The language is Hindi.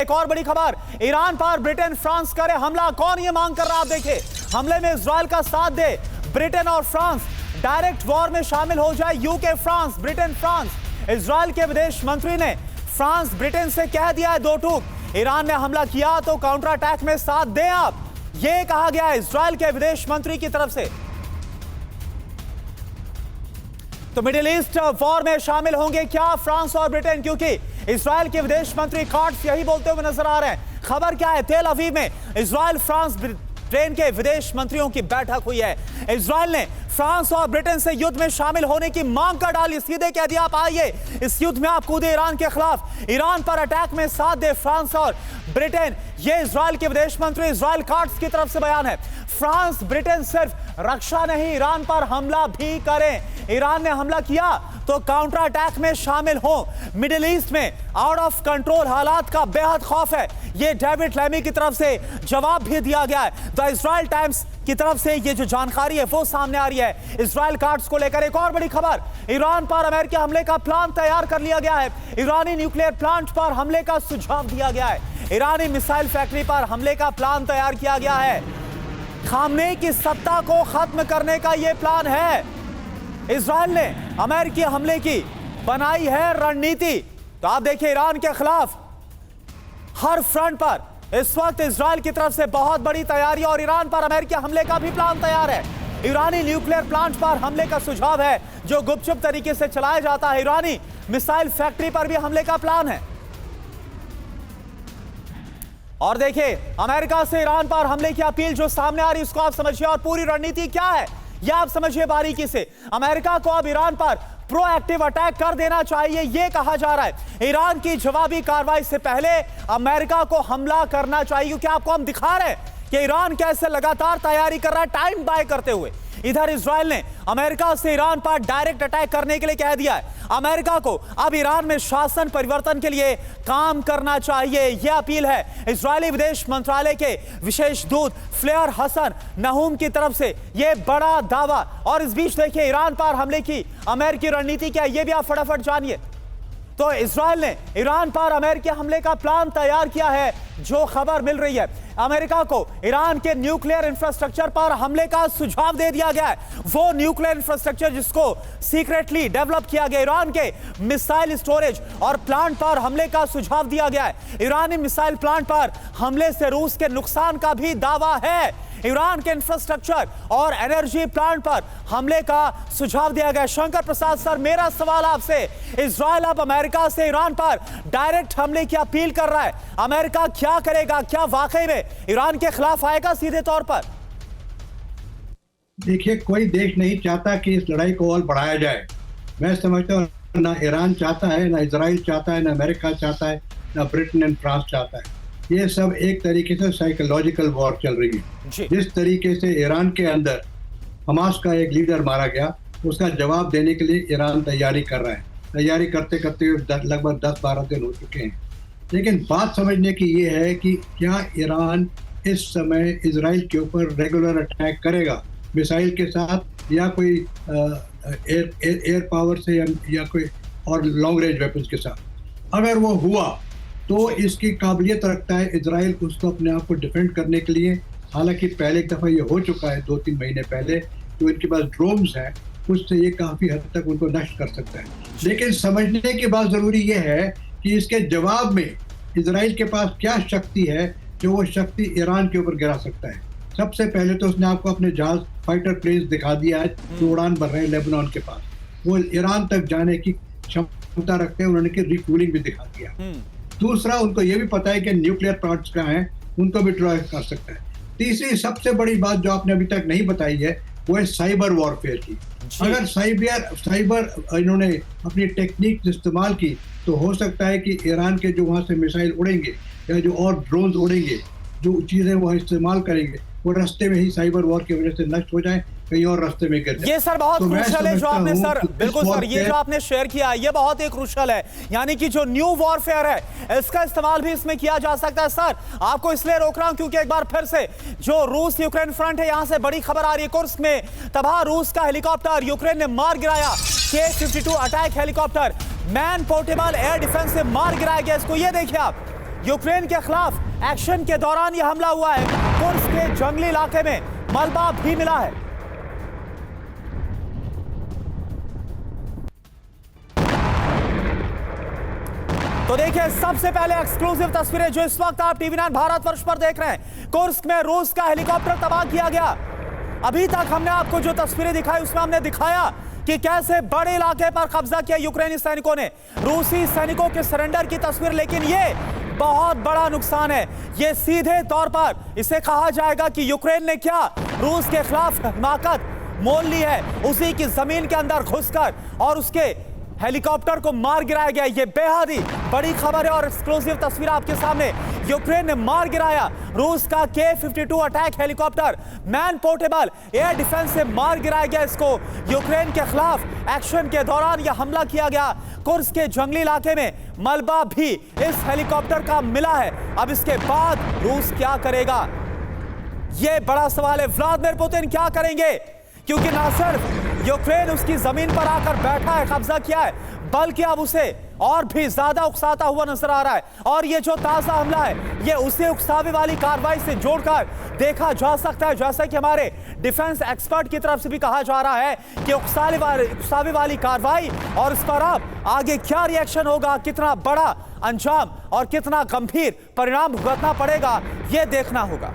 एक और बड़ी खबर, ईरान पर ब्रिटेन फ्रांस करे हमला। कौन ये मांग कर रहा है? आप देखिए, हमले में इजराइल का साथ दे ब्रिटेन और फ्रांस, डायरेक्ट वॉर में शामिल हो जाए UK France, Britain France. Israel के विदेश मंत्री ने फ्रांस ब्रिटेन से कह दिया है दो टूक, ईरान ने हमला किया तो काउंटर अटैक में साथ दें आप, ये कहा गया है इजराइल के विदेश मंत्री की तरफ से। तो मिडिल ईस्ट वॉर में शामिल होंगे क्या फ्रांस और ब्रिटेन? क्योंकि इजराइल के विदेश मंत्री कार्ड्स यही बोलते हुए नजर आ रहे हैं। खबर क्या है? तेल अवीव में इजराइल फ्रांस ब्रिटेन के विदेश मंत्रियों की बैठक हुई है। इजराइल ने फ्रांस और ब्रिटेन से युद्ध में शामिल होने की मांग कर डाली, सीधे कह दिया आप आइए इस युद्ध में आप कूदे ईरान के खिलाफ, ईरान पर अटैक में साथ दे फ्रांस और ब्रिटेन। ये इजराइल के विदेश मंत्री इजराइल कार्ड्स की तरफ से बयान है। फ्रांस ब्रिटेन सिर्फ रक्षा नहीं, ईरान पर हमला भी करें। ईरान ने हमला किया तो काउंटर अटैक में शामिल हो। मिडिल ईस्ट में आउट ऑफ कंट्रोल हालात का बेहद खौफ है, ये डेविड लेमी की तरफ से जवाब भी दिया गया है। द इजराइल टाइम्स की तरफ से ये जो जानकारी है वो सामने आ रही है इजराइल कार्ड्स को लेकर। एक और बड़ी खबर, ईरान पर अमेरिकी हमले का प्लान तैयार कर लिया गया है। ईरानी न्यूक्लियर प्लांट पर हमले का सुझाव दिया गया है। ईरानी मिसाइल फैक्ट्री पर हमले का प्लान तैयार किया गया है। खामनेई की सत्ता को खत्म करने का यह प्लान है। इजराइल ने अमेरिकी हमले की बनाई है रणनीति। तो आप देखिए, ईरान के खिलाफ हर फ्रंट पर इस वक्त इजराइल की तरफ से बहुत बड़ी तैयारी और ईरान पर अमेरिकी हमले का भी प्लान तैयार है। ईरानी न्यूक्लियर प्लांट पर हमले का सुझाव है जो गुपचुप तरीके से चलाया जाता है। ईरानी मिसाइल फैक्ट्री पर भी हमले का प्लान है। और देखिए, अमेरिका से ईरान पर हमले की अपील जो सामने आ रही है उसको आप समझिए और पूरी रणनीति क्या है यह आप समझिए बारीकी से। अमेरिका को अब ईरान पर प्रोएक्टिव अटैक कर देना चाहिए यह कहा जा रहा है। ईरान की जवाबी कार्रवाई से पहले अमेरिका को हमला करना चाहिए, क्योंकि आपको हम दिखा रहे हैं कि ईरान कैसे लगातार तैयारी कर रहा है टाइम बाय करते हुए। इधर इजराइल ने अमेरिका से ईरान पर डायरेक्ट अटैक करने के लिए कह दिया है। अमेरिका को अब ईरान में शासन परिवर्तन के लिए काम करना चाहिए, यह अपील है इजरायली विदेश मंत्रालय के विशेष दूत फ्लेयर हसन नहूम की तरफ से। यह बड़ा दावा। और इस बीच देखिए, ईरान पर हमले की अमेरिकी रणनीति क्या है यह भी आप फटाफट जानिए। तो इजराइल ने ईरान पर अमेरिकी हमले का प्लान तैयार किया है। जो खबर मिल रही है, अमेरिका को ईरान के न्यूक्लियर इंफ्रास्ट्रक्चर पर हमले का सुझाव दे दिया गया है। वो न्यूक्लियर इंफ्रास्ट्रक्चर जिसको सीक्रेटली डेवलप किया गया, ईरान के मिसाइल स्टोरेज और प्लांट पर हमले का सुझाव दिया गया है। ईरानी मिसाइल प्लांट पर हमले से रूस के नुकसान का भी दावा है। ईरान के इंफ्रास्ट्रक्चर और एनर्जी प्लांट पर हमले का सुझाव दिया गया। शंकर प्रसाद सर, मेरा सवाल आपसे, इजराइल अब अमेरिका से ईरान पर डायरेक्ट हमले की अपील कर रहा है, अमेरिका क्या करेगा? क्या वाकई में ईरान के खिलाफ आएगा सीधे तौर पर? देखिए, कोई देश नहीं चाहता कि इस लड़ाई को और बढ़ाया जाए। मैं समझता हूँ ना ईरान चाहता है, ना इजराइल चाहता है, ना अमेरिका चाहता है, ना ब्रिटेन एंड फ्रांस चाहता है। ये सब एक तरीके से साइकोलॉजिकल वॉर चल रही है। जिस तरीके से ईरान के अंदर हमास का एक लीडर मारा गया, उसका जवाब देने के लिए ईरान तैयारी कर रहा है। तैयारी करते करते लगभग 10-12 दिन हो चुके हैं। लेकिन बात समझने की ये है कि क्या ईरान इस समय इजराइल के ऊपर रेगुलर अटैक करेगा मिसाइल के साथ, या कोई एयर पावर से, या कोई और लॉन्ग रेंज वेपन्स के साथ। अगर वो हुआ तो इसकी काबिलियत रखता है इजराइल उसको अपने आप को डिफेंड करने के लिए। हालांकि पहले एक दफ़ा ये हो चुका है 2-3 महीने पहले, तो इनके पास ड्रोन्स हैं, उससे ये काफ़ी हद तक उनको नष्ट कर सकता है। लेकिन समझने की बात ज़रूरी ये है कि इसके जवाब में इजराइल के पास क्या शक्ति है जो वो शक्ति ईरान के ऊपर गिरा सकता है। सबसे पहले तो उसने आपको अपने जहाज फाइटर प्लेन्स दिखा दिया है जो उड़ान भर रहे हैं लेबनान के पास, वो ईरान तक जाने की क्षमता रखते हैं, उन्होंने रिफ्यूलिंग भी दिखा दिया। दूसरा, उनको ये भी पता है कि न्यूक्लियर प्लांट्स कहाँ हैं, उनको भी ट्रॉय कर सकता है। तीसरी सबसे बड़ी बात जो आपने अभी तक नहीं बताई है वो है साइबर वॉरफेयर की। अगर साइबर इन्होंने अपनी टेक्निक इस्तेमाल की तो हो सकता है कि ईरान के जो वहाँ से मिसाइल उड़ेंगे या जो और ड्रोन्स उड़ेंगे, जो चीज़ें वो इस्तेमाल करेंगे, वो रास्ते में ही साइबर वॉर की वजह से नष्ट हो जाए, कहीं और रास्ते में गिर जाए। ये सर बहुत क्रूशल है जो आपने सर, बिल्कुल सर, ये जो आपने शेयर किया ये बहुत ही क्रूशल है। यानी कि जो न्यू वॉरफेयर है इसका इस्तेमाल भी इसमें किया जा सकता है। सर, आपको इसलिए रोक रहा हूं क्योंकि एक बार फिर से जो रूस यूक्रेन फ्रंट है, यहां से बड़ी खबर आ रही है। कुर्स्क में तबाह रूस का हेलीकॉप्टर, यूक्रेन ने मार गिराया K-52 attack helicopter, man portable air defence से मार गिराया गया इसको। ये देखिए आप, यूक्रेन के खिलाफ एक्शन के दौरान यह हमला हुआ है। कुर्स्क के जंगली इलाके में मलबा भी मिला है। तो देखिए सबसे पहले एक्सक्लूसिव तस्वीरें जो इस वक्त आप टीवी 9 भारतवर्ष पर देख रहे हैं। कुर्स्क में रूस का हेलीकॉप्टर तबाह किया गया। अभी तक हमने आपको जो तस्वीरें दिखाई उसमें हमने दिखाया कि कैसे बड़े इलाके पर कब्जा किया यूक्रेनी सैनिकों ने। रूसी सैनिकों के सरेंडर की तस्वीर, लेकिन ये बहुत बड़ा नुकसान है। ये सीधे तौर पर इसे कहा जाएगा कि यूक्रेन ने क्या रूस के खिलाफ हिमाकत मोल ली है, उसी की जमीन के अंदर घुसकर और उसके हेलीकॉप्टर को मार गिराया गया। ये बेहद ही बड़ी खबर है और एक्सक्लूसिव तस्वीर आपके सामने। यूक्रेन ने मार गिराया रूस का K-52 attack helicopter, man portable air defence से मार गिराया गया इसको। यूक्रेन के खिलाफ एक्शन के दौरान यह हमला किया गया। कुर्स्क के जंगली इलाके में मलबा भी इस हेलीकॉप्टर का मिला है। अब इसके बाद रूस क्या करेगा, यह बड़ा सवाल है। व्लादिमीर पुतिन क्या करेंगे, क्योंकि ना सिर्फ यूक्रेन उसकी जमीन पर आकर बैठा है, कब्जा किया है, बल्कि अब उसे और भी ज्यादा उकसाता हुआ नजर आ रहा है। और ये जो ताजा हमला है ये उसे उकसावे वाली कार्रवाई से जोड़कर देखा जा सकता है, जैसा कि हमारे डिफेंस एक्सपर्ट की तरफ से भी कहा जा रहा है कि उकसावे वाली कार्रवाई और इस पर अब आगे क्या रिएक्शन होगा, कितना बड़ा अंजाम और कितना गंभीर परिणाम भुगतना पड़ेगा, यह देखना होगा।